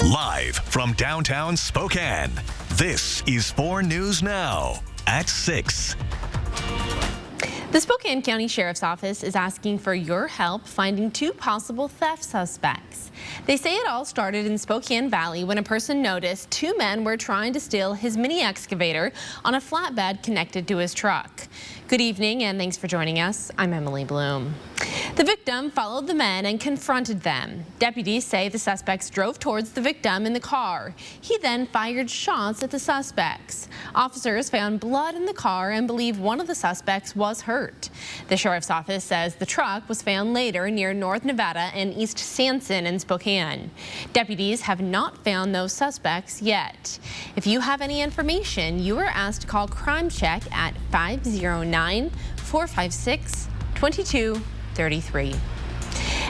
Live from downtown Spokane, this is 4 News Now at 6. The Spokane County Sheriff's Office is asking for your help finding 2 possible theft suspects. They say it all started in Spokane Valley when a person noticed 2 men were trying to steal his mini excavator on a flatbed connected to his truck. Good evening and thanks for joining us. I'm Emily Bloom. The victim followed the men and confronted them. Deputies say the suspects drove towards the victim in the car. He then fired shots at the suspects. Officers found blood in the car and believe one of the suspects was hurt. The sheriff's office says the truck was found later near North Nevada and East Sanson in Spokane. Deputies have not found those suspects yet. If you have any information, you are asked to call Crime Check at 509-456-2233.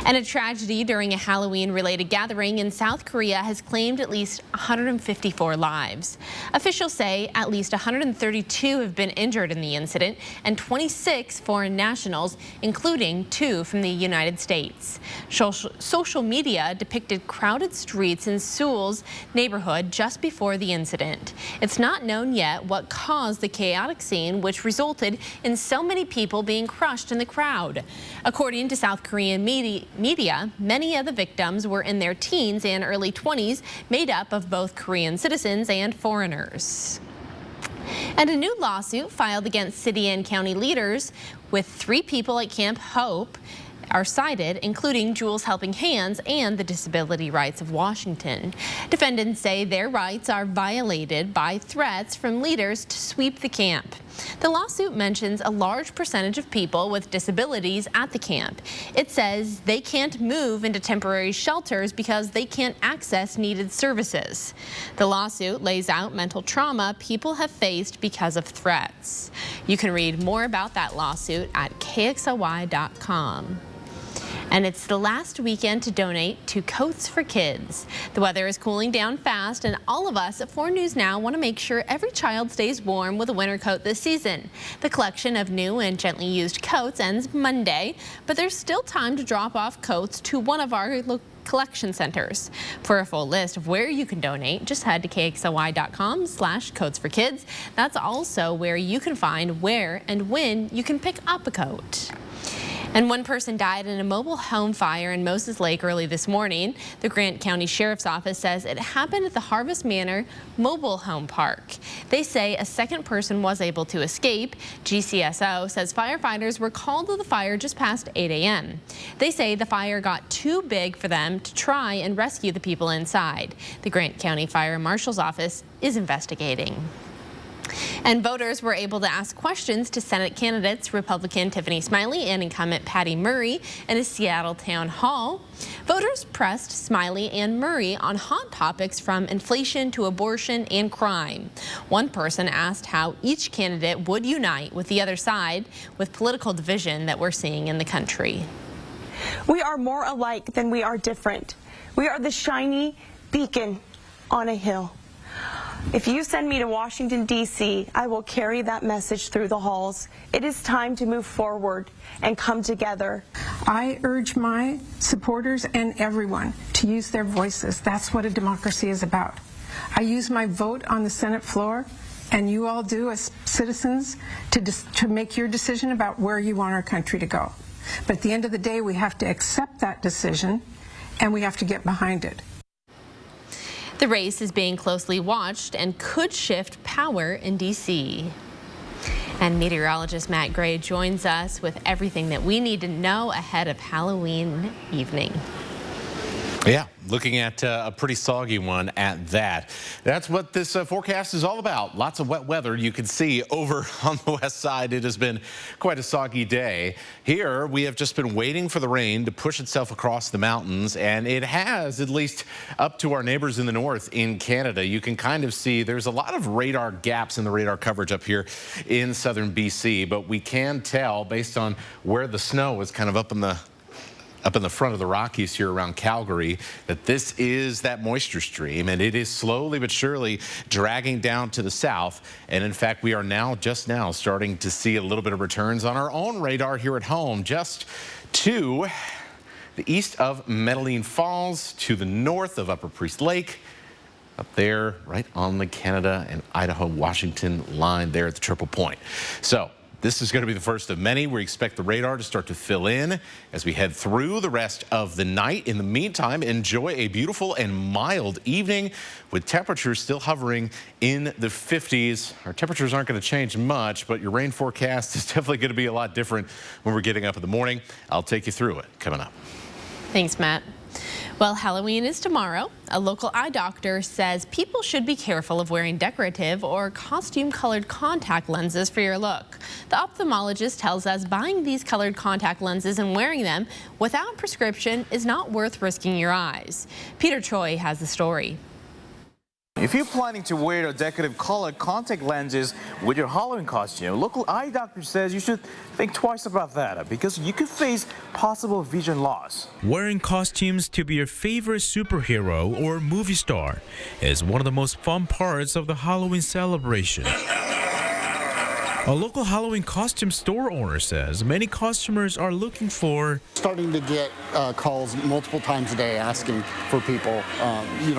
And a tragedy during a Halloween-related gathering in South Korea has claimed at least 154 lives. Officials say at least 132 have been injured in the incident and 26 foreign nationals, including 2 from the United States. Social media depicted crowded streets in Seoul's neighborhood just before the incident. It's not known yet what caused the chaotic scene, which resulted in so many people being crushed in the crowd. According to South Korean media, many of the victims were in their teens and early 20s, made up of both Korean citizens and foreigners. And a new lawsuit filed against city and county leaders with 3 people at Camp Hope are cited, including Jules Helping Hands and the Disability Rights of Washington. Defendants say their rights are violated by threats from leaders to sweep the camp. The lawsuit mentions a large percentage of people with disabilities at the camp. It says they can't move into temporary shelters because they can't access needed services. The lawsuit lays out mental trauma people have faced because of threats. You can read more about that lawsuit at KXLY.com. And it's the last weekend to donate to Coats for Kids. The weather is cooling down fast, and all of us at 4 News Now want to make sure every child stays warm with a winter coat this season. The collection of new and gently used coats ends Monday, but there's still time to drop off coats to one of our collection centers. For a full list of where you can donate, just head to KXLY.com/coatsforkids. That's also where you can find where and when you can pick up a coat. And 1 person died in a mobile home fire in Moses Lake early this morning. The Grant County Sheriff's Office says it happened at the Harvest Manor mobile home park. They say a 2nd person was able to escape. GCSO says firefighters were called to the fire just past 8 a.m. They say the fire got too big for them to try and rescue the people inside. The Grant County Fire Marshal's Office is investigating. And voters were able to ask questions to Senate candidates Republican Tiffany Smiley and incumbent Patty Murray in a Seattle town hall. Voters pressed Smiley and Murray on hot topics from inflation to abortion and crime. One person asked how each candidate would unite with the other side with political division that we're seeing in the country. We are more alike than we are different. We are the shiny beacon on a hill. If you send me to Washington, D.C., I will carry that message through the halls. It is time to move forward and come together. I urge my supporters and everyone to use their voices. That's what a democracy is about. I use my vote on the Senate floor, and you all do as citizens to make your decision about where you want our country to go. But at the end of the day, we have to accept that decision, and we have to get behind it. The race is being closely watched and could shift power in D.C. And meteorologist Matt Gray joins us with everything that we need to know ahead of Halloween evening. Yeah, looking at a pretty soggy one at that. That's what this forecast is all about. Lots of wet weather. You can see over on the west side, it has been quite a soggy day. Here, we have just been waiting for the rain to push itself across the mountains, and it has, at least up to our neighbors in the north in Canada. You can kind of see there's a lot of radar gaps in the radar coverage up here in southern BC, but we can tell based on where the snow is kind of up in the front of the Rockies here around Calgary, that this is that moisture stream, and it is slowly but surely dragging down to the south. And in fact, we are just now starting to see a little bit of returns on our own radar here at home, just to the east of Medellin Falls to the north of Upper Priest Lake. Up there, right on the Canada and Idaho-Washington line there at the Triple Point. So this is going to be the first of many. We expect the radar to start to fill in as we head through the rest of the night. In the meantime, enjoy a beautiful and mild evening with temperatures still hovering in the 50s. Our temperatures aren't going to change much, but your rain forecast is definitely going to be a lot different when we're getting up in the morning. I'll take you through it coming up. Thanks, Matt. Well, Halloween is tomorrow. A local eye doctor says people should be careful of wearing decorative or costume-colored contact lenses for your look. The ophthalmologist tells us buying these colored contact lenses and wearing them without a prescription is not worth risking your eyes. Peter Choi has the story. If you're planning to wear a decorative colored contact lenses with your Halloween costume, a local eye doctor says you should think twice about that because you could face possible vision loss. Wearing costumes to be your favorite superhero or movie star is one of the most fun parts of the Halloween celebration. A local Halloween costume store owner says many customers are looking for... Starting to get calls multiple times a day asking for people,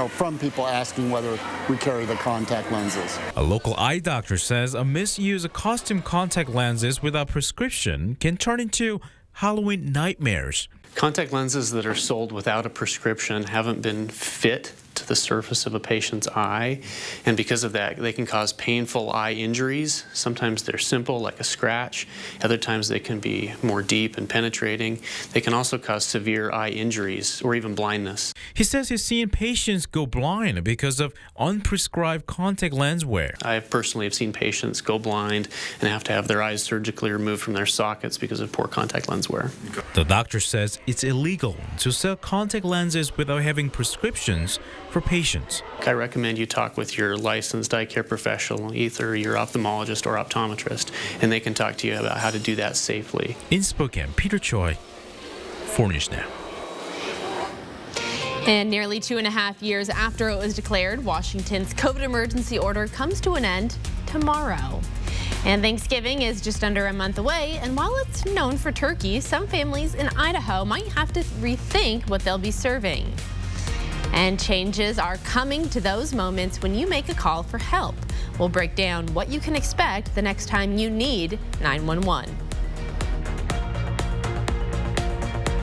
from people asking whether we carry the contact lenses. A local eye doctor says a misuse of costume contact lenses without prescription can turn into Halloween nightmares. Contact lenses that are sold without a prescription haven't been fit to the surface of a patient's eye, and because of that they can cause painful eye injuries. Sometimes they're simple, like a scratch. Other times they can be more deep and penetrating. They can also cause severe eye injuries or even blindness. He says he's seen patients go blind because of unprescribed contact lens wear. I personally have seen patients go blind and have to have their eyes surgically removed from their sockets because of poor contact lens wear. The doctor says it's illegal to sell contact lenses without having prescriptions for patients. I recommend you talk with your licensed eye care professional, either your ophthalmologist or optometrist, and they can talk to you about how to do that safely. In Spokane, Peter Choi, 4 News Now. And nearly 2.5 years after it was declared, Washington's COVID emergency order comes to an end tomorrow. And Thanksgiving is just under a month away, and while it's known for turkey, some families in Idaho might have to rethink what they'll be serving. And changes are coming to those moments when you make a call for help. We'll break down what you can expect the next time you need 911.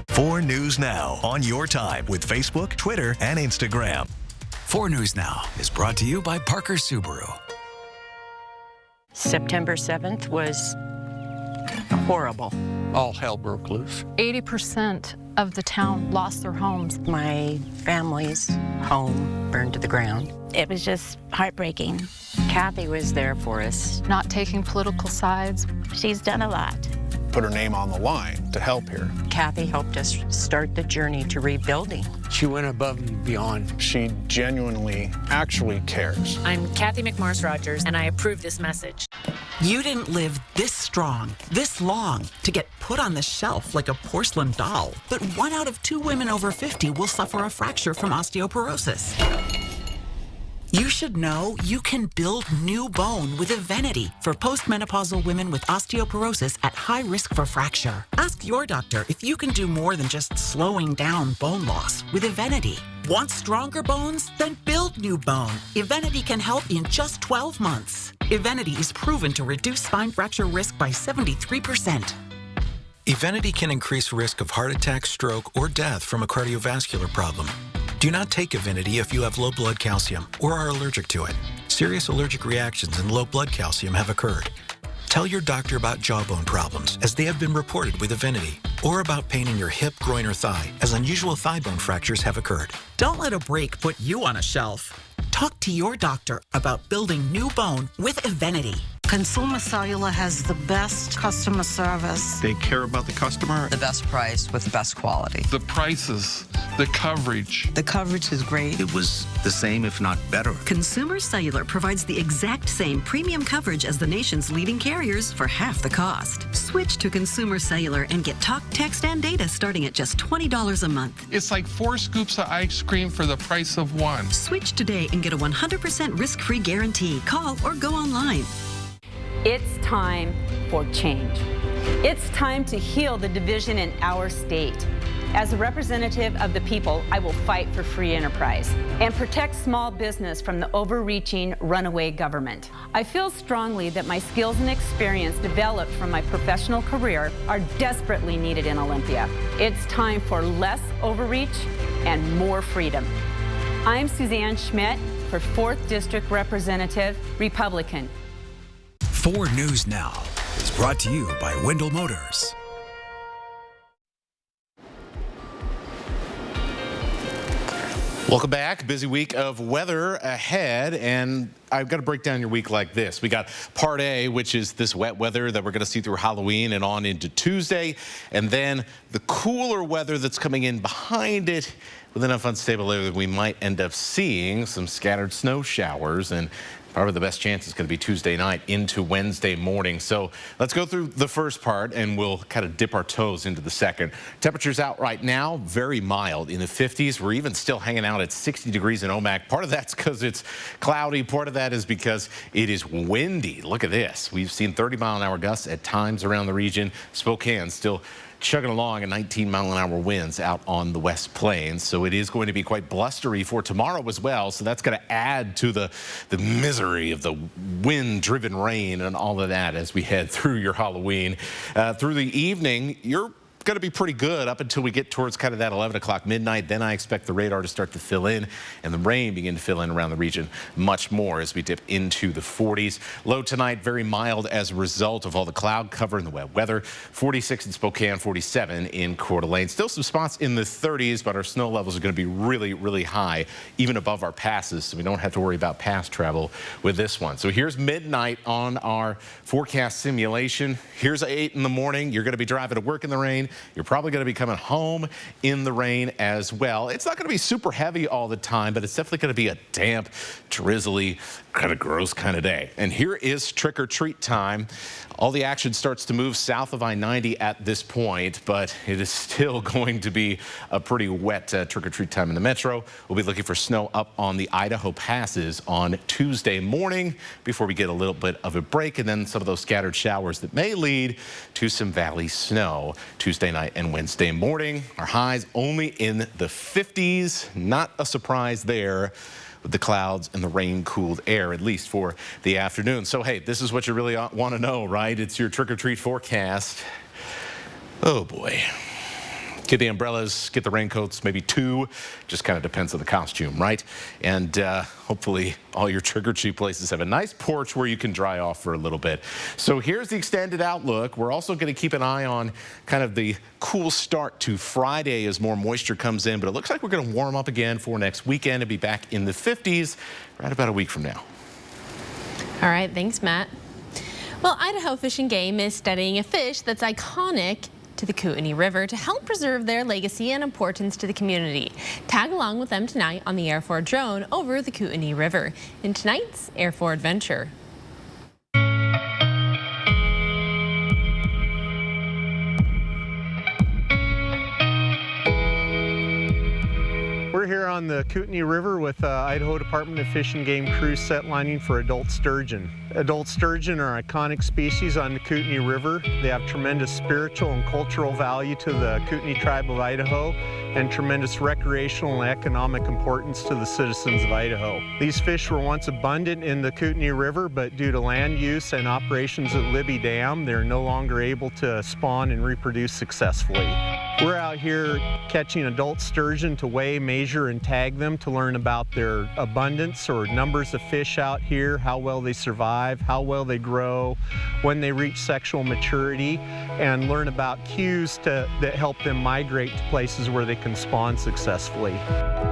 4 News Now on your time with Facebook, Twitter, and Instagram. 4 News Now is brought to you by Parker Subaru. September 7th was horrible. All hell broke loose. 80% of the town lost their homes. My family's home burned to the ground. It was just heartbreaking. Kathy was there for us. Not taking political sides. She's done a lot. Put her name on the line to help here. Kathy helped us start the journey to rebuilding. She went above and beyond. She genuinely, actually cares. I'm Kathy McMorris Rogers, and I approve this message. You didn't live this strong, this long, to get put on the shelf like a porcelain doll. But 1 out of 2 women over 50 will suffer a fracture from osteoporosis. You should know you can build new bone with Evenity for postmenopausal women with osteoporosis at high risk for fracture. Ask your doctor if you can do more than just slowing down bone loss with Evenity. Want stronger bones? Then build new bone. Evenity can help in just 12 months. Evenity is proven to reduce spine fracture risk by 73%. Evenity can increase risk of heart attack, stroke, or death from a cardiovascular problem. Do not take Evenity if you have low blood calcium or are allergic to it. Serious allergic reactions and low blood calcium have occurred. Tell your doctor about jawbone problems, as they have been reported with Evenity, or about pain in your hip, groin, or thigh, as unusual thigh bone fractures have occurred. Don't let a break put you on a shelf. Talk to your doctor about building new bone with Evenity. Consumer Cellular has the best customer service. They care about the customer. The best price with the best quality. The prices, the coverage. The coverage is great. It was the same, if not better. Consumer Cellular provides the exact same premium coverage as the nation's leading carriers for half the cost. Switch to Consumer Cellular and get talk, text, and data starting at just $20 a month. It's like 4 scoops of ice cream for the price of 1. Switch today and get a 100% risk-free guarantee. Call or go online. It's time for change. It's time to heal the division in our state. As a representative of the people, I will fight for free enterprise and protect small business from the overreaching runaway government. I feel strongly that my skills and experience developed from my professional career are desperately needed in Olympia. It's time for less overreach and more freedom. I'm Suzanne Schmidt for 4th District Representative, Republican. 4 News Now is brought to you by Wendell Motors. Welcome back. Busy week of weather ahead, and I've got to break down your week like this. We got part A, which is this wet weather that we're going to see through Halloween and on into Tuesday, and then the cooler weather that's coming in behind it with enough unstable weather that we might end up seeing some scattered snow showers, and probably the best chance is going to be Tuesday night into Wednesday morning. So let's go through the first part and we'll kind of dip our toes into the second. Temperatures out right now, very mild in the 50s. We're even still hanging out at 60 degrees in Omak. Part of that's because it's cloudy. Part of that is because it is windy. Look at this. We've seen 30-mile-an-hour gusts at times around the region. Spokane still chugging along at 19-mile-an-hour winds out on the West Plains. So it is going to be quite blustery for tomorrow as well. So that's going to add to the misery of the wind-driven rain and all of that as we head through your Halloween. Through the evening, you're going to be pretty good up until we get towards kind of that 11 o'clock midnight. Then I expect the radar to start to fill in and the rain begin to fill in around the region much more as we dip into the 40s. Low tonight, very mild as a result of all the cloud cover and the wet weather. 46 in Spokane, 47 in Coeur d'Alene. Still some spots in the 30s, but our snow levels are going to be really, really high, even above our passes, so we don't have to worry about pass travel with this one. So here's midnight on our forecast simulation. Here's 8 in the morning. You're going to be driving to work in the rain. You're probably going to be coming home in the rain as well. It's not going to be super heavy all the time, but it's definitely going to be a damp, drizzly, kind of gross kind of day. And here is trick-or-treat time. All the action starts to move south of I-90 at this point, but it is still going to be a pretty wet trick-or-treat time in the metro. We'll be looking for snow up on the Idaho passes on Tuesday morning before we get a little bit of a break, and then some of those scattered showers that may lead to some valley snow Tuesday night and Wednesday morning. Our highs only in the 50s. Not a surprise there with the clouds and the rain-cooled air, at least for the afternoon. So, hey, this is what you really want to know, right? It's your trick-or-treat forecast. Oh, boy. Get the umbrellas, get the raincoats, maybe 2. Just kind of depends on the costume, right? And hopefully all your trick-or-treat places have a nice porch where you can dry off for a little bit. So here's the extended outlook. We're also going to keep an eye on kind of the cool start to Friday as more moisture comes in, but it looks like we're going to warm up again for next weekend and be back in the 50s right about a week from now. All right, thanks, Matt. Well, Idaho Fish and Game is studying a fish that's iconic to the Kootenai River to help preserve their legacy and importance to the community. Tag along with them tonight on the Air 4 drone over the Kootenai River in tonight's Air 4 Adventure. We're here on the Kootenai River with Idaho Department of Fish and Game crew set lining for adult sturgeon. Adult sturgeon are iconic species on the Kootenai River. They have tremendous spiritual and cultural value to the Kootenai tribe of Idaho and tremendous recreational and economic importance to the citizens of Idaho. These fish were once abundant in the Kootenai River, but due to land use and operations at Libby Dam, they're no longer able to spawn and reproduce successfully. We're out here catching adult sturgeon to weigh, measure, and tag them to learn about their abundance or numbers of fish out here, how well they survive, how well they grow, when they reach sexual maturity, and learn about cues that help them migrate to places where they can spawn successfully.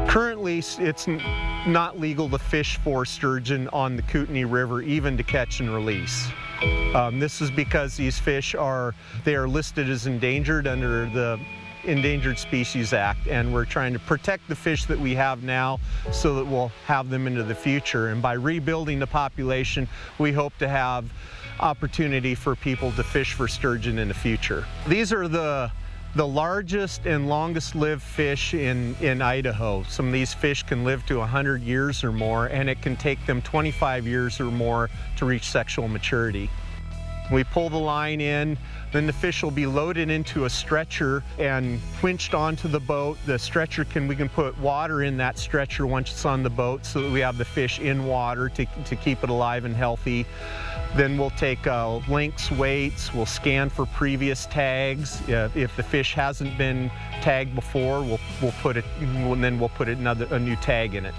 Currently, it's not legal to fish for sturgeon on the Kootenai River, even to catch and release. This is because these fish are listed as endangered under the Endangered Species Act, and we're trying to protect the fish that we have now so that we'll have them into the future. And by rebuilding the population, we hope to have opportunity for people to fish for sturgeon in the future. These are the largest and longest lived fish in Idaho. Some of these fish can live to 100 years or more, and it can take them 25 years or more to reach sexual maturity. We pull the line in Then the fish will be loaded into a stretcher and winched onto the boat. The stretcher we can put water in that stretcher once it's on the boat so that we have the fish in water to keep it alive and healthy. Then we'll take lengths, weights, we'll scan for previous tags. If the fish hasn't been tagged before, we'll put a new tag in it.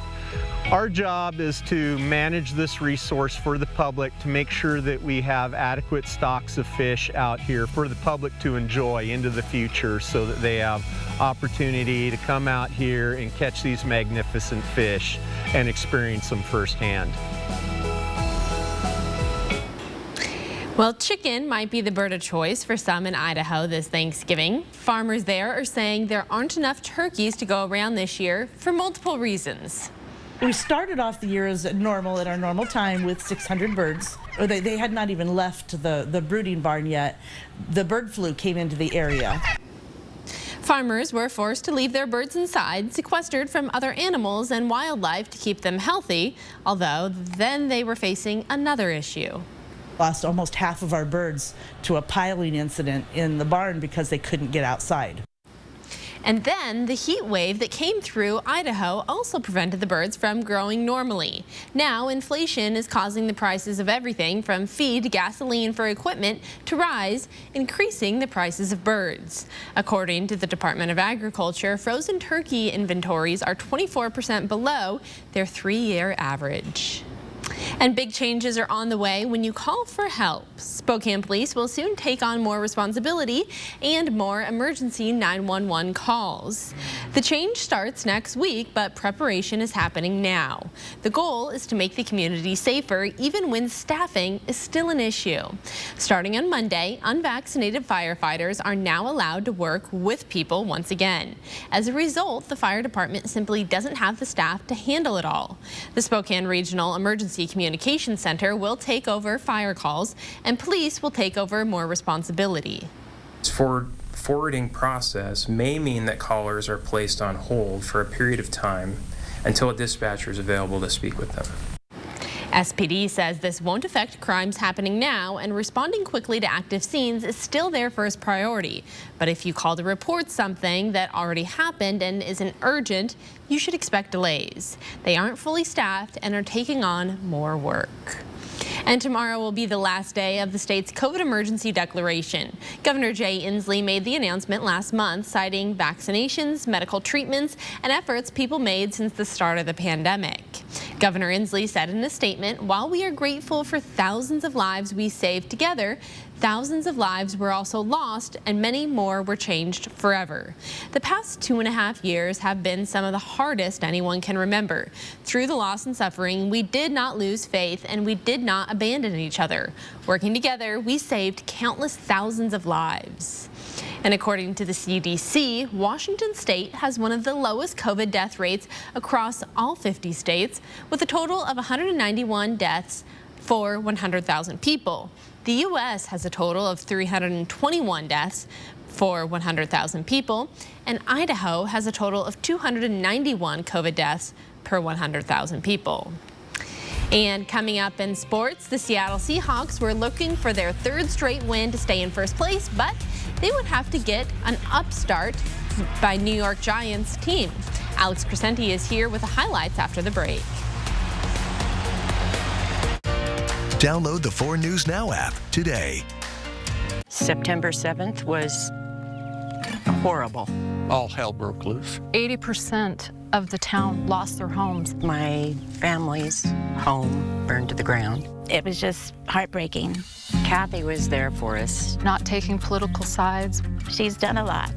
Our job is to manage this resource for the public, to make sure that we have adequate stocks of fish out here for the public to enjoy into the future, so that they have opportunity to come out here and catch these magnificent fish and experience them firsthand. Well, chicken might be the bird of choice for some in Idaho this Thanksgiving. Farmers there are saying there aren't enough turkeys to go around this year for multiple reasons. We started off the year as normal at our normal time with 600 birds. They had not even left the brooding barn yet. The bird flu came into the area. Farmers were forced to leave their birds inside, sequestered from other animals and wildlife to keep them healthy, although then they were facing another issue. Lost almost half of our birds to a piling incident in the barn because they couldn't get outside. And then the heat wave that came through Idaho also prevented the birds from growing normally. Now inflation is causing the prices of everything from feed to gasoline for equipment to rise, increasing the prices of birds. According to the Department of Agriculture, frozen turkey inventories are 24% below their 3-year average. And big changes are on the way when you call for help. Spokane Police will soon take on more responsibility and more emergency 911 calls. The change starts next week, but preparation is happening now. The goal is to make the community safer even when staffing is still an issue. Starting on Monday, unvaccinated firefighters are now allowed to work with people once again. As a result, the fire department simply doesn't have the staff to handle it all. The Spokane Regional Emergency Communications Center will take over fire calls, and police will take over more responsibility. Forwarding process may mean that callers are placed on hold for a period of time until a dispatcher is available to speak with them. SPD says this won't affect crimes happening now, and responding quickly to active scenes is still their first priority. But if you call to report something that already happened and isn't urgent, you should expect delays. They aren't fully staffed and are taking on more work. And tomorrow will be the last day of the state's COVID emergency declaration. Governor Jay Inslee made the announcement last month, citing vaccinations, medical treatments, and efforts people made since the start of the pandemic. Governor Inslee said in a statement, "While we are grateful for thousands of lives we saved together, thousands of lives were also lost and many more were changed forever." The past 2.5 years have been some of the hardest anyone can remember. Through the loss and suffering, we did not lose faith and we did not abandon each other. Working together, we saved countless thousands of lives. And according to the CDC, Washington state has one of the lowest COVID death rates across all 50 states, with a total of 191 deaths for 100,000 people. The U.S. has a total of 321 deaths for 100,000 people, and Idaho has a total of 291 COVID deaths per 100,000 people. And coming up in sports, the Seattle Seahawks were looking for their 3rd straight win to stay in first place, but they would have to get an upstart by New York Giants team. Alex Crescenti is here with the highlights after the break. Download the 4 News Now app today. September 7th was horrible. All hell broke loose. 80% of the town lost their homes. My family's home burned to the ground. It was just heartbreaking. Kathy was there for us. Not taking political sides. She's done a lot.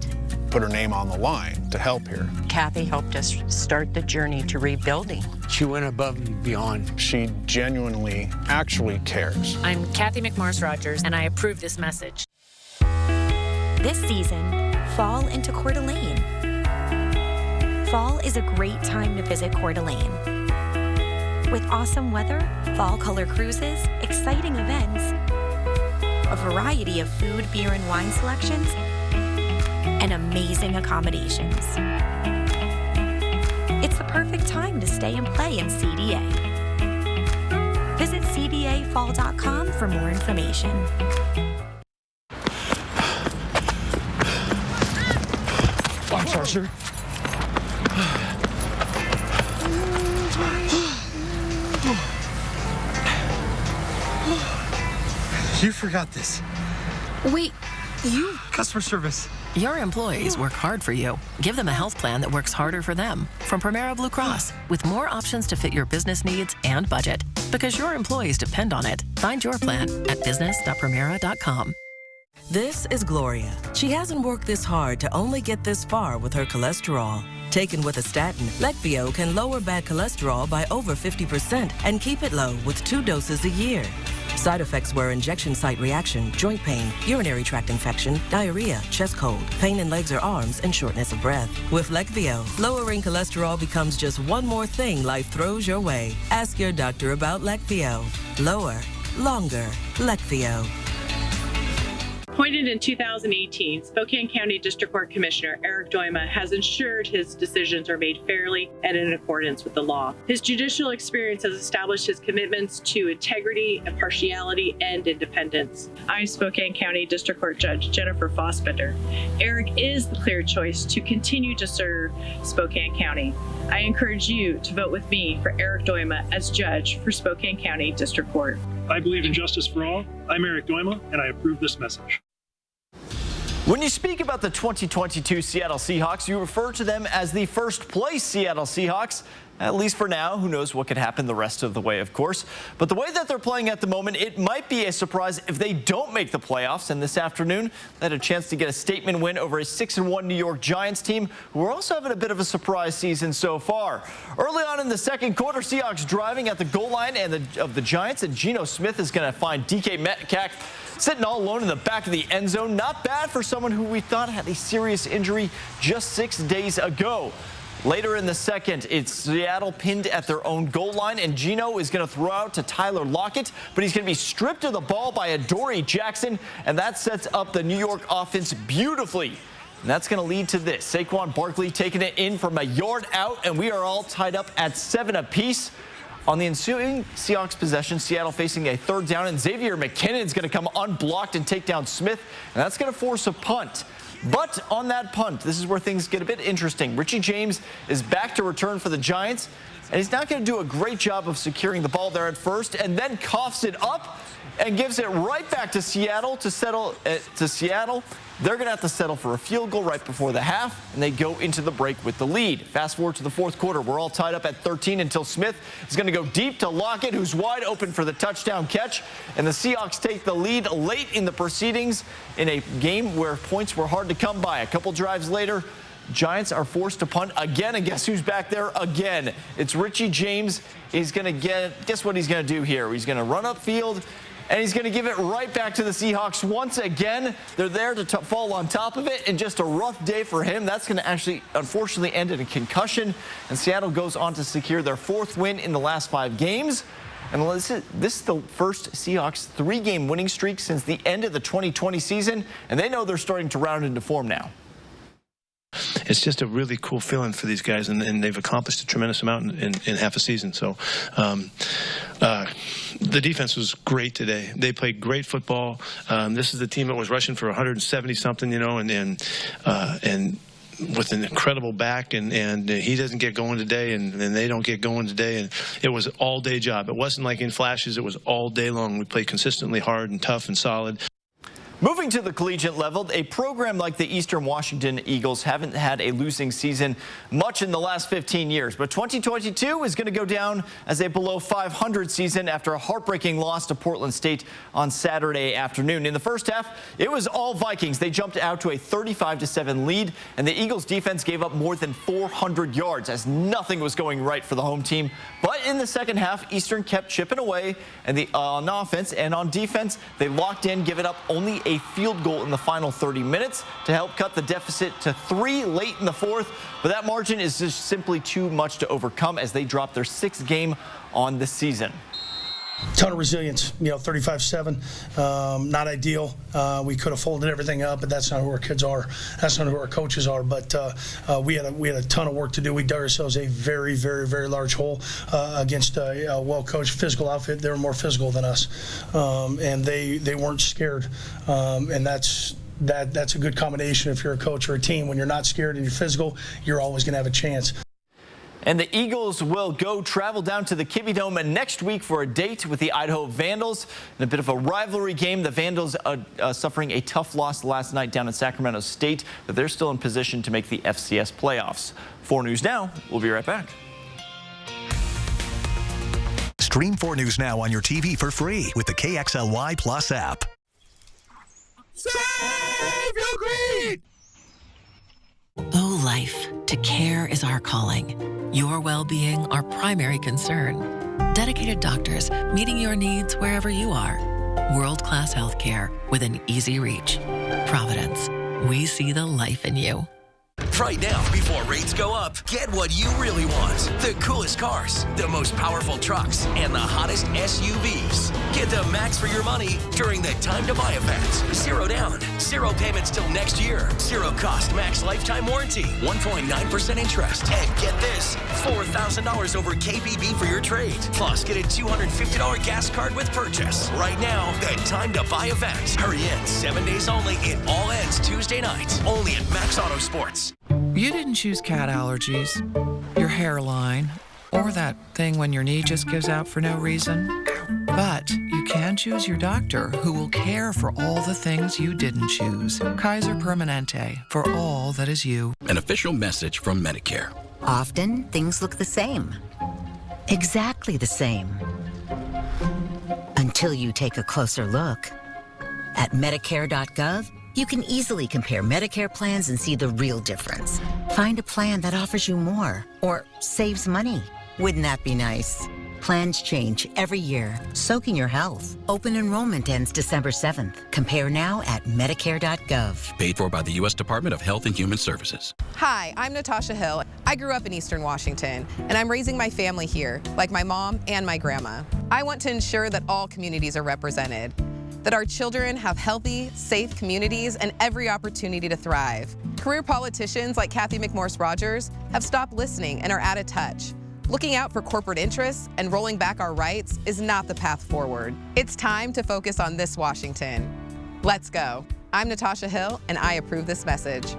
Put her name on the line to help here. Kathy helped us start the journey to rebuilding. She went above and beyond. She genuinely, actually cares. I'm Kathy McMorris Rogers, and I approve this message. This season, fall into Coeur d'Alene. Fall is a great time to visit Coeur d'Alene. With awesome weather, fall color cruises, exciting events, a variety of food, beer, and wine selections, and amazing accommodations. It's the perfect time to stay and play in CDA. Visit cdafall.com for more information. Archer. You forgot this. Wait, you... Customer service. Your employees work hard for you. Give them a health plan that works harder for them. From Primera Blue Cross, with more options to fit your business needs and budget. Because your employees depend on it. Find your plan at business.primera.com. This is Gloria. She hasn't worked this hard to only get this far with her cholesterol. Taken with a statin, Leqvio can lower bad cholesterol by over 50% and keep it low with 2 doses a year. Side effects were injection site reaction, joint pain, urinary tract infection, diarrhea, chest cold, pain in legs or arms, and shortness of breath. With Leqvio, lowering cholesterol becomes just one more thing life throws your way. Ask your doctor about Leqvio. Lower, longer, Leqvio. Appointed in 2018, Spokane County District Court Commissioner Eric Doima has ensured his decisions are made fairly and in accordance with the law. His judicial experience has established his commitments to integrity, impartiality, and independence. I'm Spokane County District Court Judge Jennifer Fossbender. Eric is the clear choice to continue to serve Spokane County. I encourage you to vote with me for Eric Doima as judge for Spokane County District Court. I believe in justice for all. I'm Eric Doima, and I approve this message. When you speak about the 2022 Seattle Seahawks, you refer to them as the first place Seattle Seahawks. At least for now. Who knows what could happen the rest of the way, of course. But the way that they're playing at the moment, it might be a surprise if they don't make the playoffs. And this afternoon, they had a chance to get a statement win over a 6-1 New York Giants team, who are also having a bit of a surprise season so far. Early on in the second quarter, Seahawks driving at the goal line of the Giants, and Geno Smith is going to find DK Metcalf sitting all alone in the back of the end zone. Not bad for someone who we thought had a serious injury just 6 days ago. Later in the second, it's Seattle pinned at their own goal line, and Geno is going to throw out to Tyler Lockett, but he's going to be stripped of the ball by Adoree Jackson, and that sets up the New York offense beautifully. And that's going to lead to this. Saquon Barkley taking it in from a yard out, and we are all tied up at 7 apiece. On the ensuing Seahawks possession, Seattle facing a third down, and Xavier McKinnon is going to come unblocked and take down Smith, and that's going to force a punt. But on that punt, this is where things get a bit interesting. Richie James is back to return for the Giants, and he's not going to do a great job of securing the ball there at first, and then coughs it up and gives it right back to Seattle to settle to Seattle. They're going to have to settle for a field goal right before the half, and they go into the break with the lead. Fast forward to the fourth quarter. We're all tied up at 13 until Smith is going to go deep to Lockett, who's wide open for the touchdown catch. And the Seahawks take the lead late in the proceedings in a game where points were hard to come by. A couple drives later, Giants are forced to punt again, and guess who's back there again? It's Richie James. He's going to guess what he's going to do here? He's going to run upfield, and he's going to give it right back to the Seahawks once again. They're there to fall on top of it, and just a rough day for him. That's going to actually, unfortunately, end in a concussion, and Seattle goes on to secure their 4th win in the last 5 games. And this is the first Seahawks 3-game winning streak since the end of the 2020 season, and they know they're starting to round into form now. It's just a really cool feeling for these guys, and they've accomplished a tremendous amount in half a season. So the defense was great today. They played great football. This is the team that was rushing for 170-something, you know, and with an incredible back, and he doesn't get going today, and they don't get going today. And it was an all-day job. It wasn't like in flashes. It was all day long. We played consistently hard and tough and solid. Moving to the collegiate level, a program like the Eastern Washington Eagles haven't had a losing season much in the last 15 years. But 2022 is going to go down as a below 500 season after a heartbreaking loss to Portland State on Saturday afternoon. In the first half, it was all Vikings. They jumped out to a 35-7 lead, and the Eagles defense gave up more than 400 yards as nothing was going right for the home team. But in the second half, Eastern kept chipping away, and on offense and on defense, they locked in, giving up only a field goal in the final 30 minutes to help cut the deficit to 3 late in the 4th. But that margin is just simply too much to overcome as they drop their 6th game on the season. Ton of resilience, you know, 35-7, not ideal. We could have folded everything up, but that's not who our kids are. That's not who our coaches are. But we had a ton of work to do. We dug ourselves a very, very, very large hole against a well-coached physical outfit. They were more physical than us, and they weren't scared. And that's that's a good combination if you're a coach or a team. When you're not scared and you're physical, you're always going to have a chance. And the Eagles will travel down to the Kibbie Dome next week for a date with the Idaho Vandals. In a bit of a rivalry game, the Vandals suffering a tough loss last night down at Sacramento State, but they're still in position to make the FCS playoffs. 4 News Now, we'll be right back. Stream 4 News Now on your TV for free with the KXLY Plus app. Save your greed! Oh, life, to care is our calling. Your well-being, our primary concern. Dedicated doctors meeting your needs wherever you are. World-class healthcare within easy reach. Providence, we see the life in you. Right now, before rates go up, get what you really want. The coolest cars, the most powerful trucks, and the hottest SUVs. Get the max for your money during the Time to Buy event. 0 down, 0 payments till next year. 0 cost max lifetime warranty, 1.9% interest. And get this, $4,000 over KBB for your trade. Plus, get a $250 gas card with purchase. Right now, the Time to Buy event. Hurry in, 7 days only. It all ends Tuesday night. Only at Max Auto Sports. You didn't choose cat allergies, your hairline, or that thing when your knee just gives out for no reason. But you can choose your doctor who will care for all the things you didn't choose. Kaiser Permanente, for all that is you. An official message from Medicare. Often, things look the same. Exactly the same. Until you take a closer look. At Medicare.gov, you can easily compare Medicare plans and see the real difference. Find a plan that offers you more or saves money. Wouldn't that be nice? Plans change every year. So can your health. Open enrollment ends December 7th. Compare now at Medicare.gov. Paid for by the U.S. Department of Health and Human Services. Hi, I'm Natasha Hill. I grew up in Eastern Washington, and I'm raising my family here, like my mom and my grandma. I want to ensure that all communities are represented, that our children have healthy, safe communities and every opportunity to thrive. Career politicians like Kathy McMorris Rogers have stopped listening and are out of touch. Looking out for corporate interests and rolling back our rights is not the path forward. It's time to focus on this Washington. Let's go. I'm Natasha Hill, and I approve this message.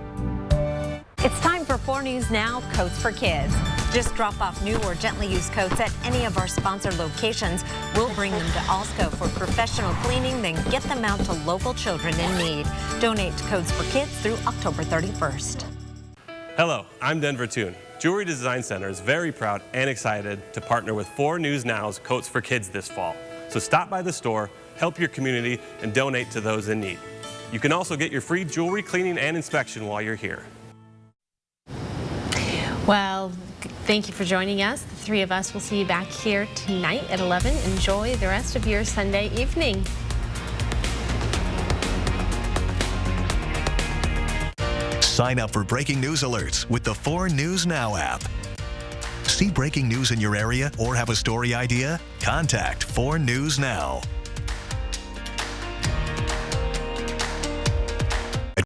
It's time for 4 News Now, Coats for Kids. Just drop off new or gently used coats at any of our sponsored locations. We'll bring them to Alsco for professional cleaning, then get them out to local children in need. Donate to Coats for Kids through October 31st. Hello, I'm Denver Toon. Jewelry Design Center is very proud and excited to partner with 4 News Now's Coats for Kids this fall. So stop by the store, help your community, and donate to those in need. You can also get your free jewelry cleaning and inspection while you're here. Well, thank you for joining us. The 3 of us will see you back here tonight at 11. Enjoy the rest of your Sunday evening. Sign up for breaking news alerts with the 4 News Now app. See breaking news in your area or have a story idea? Contact 4 News Now.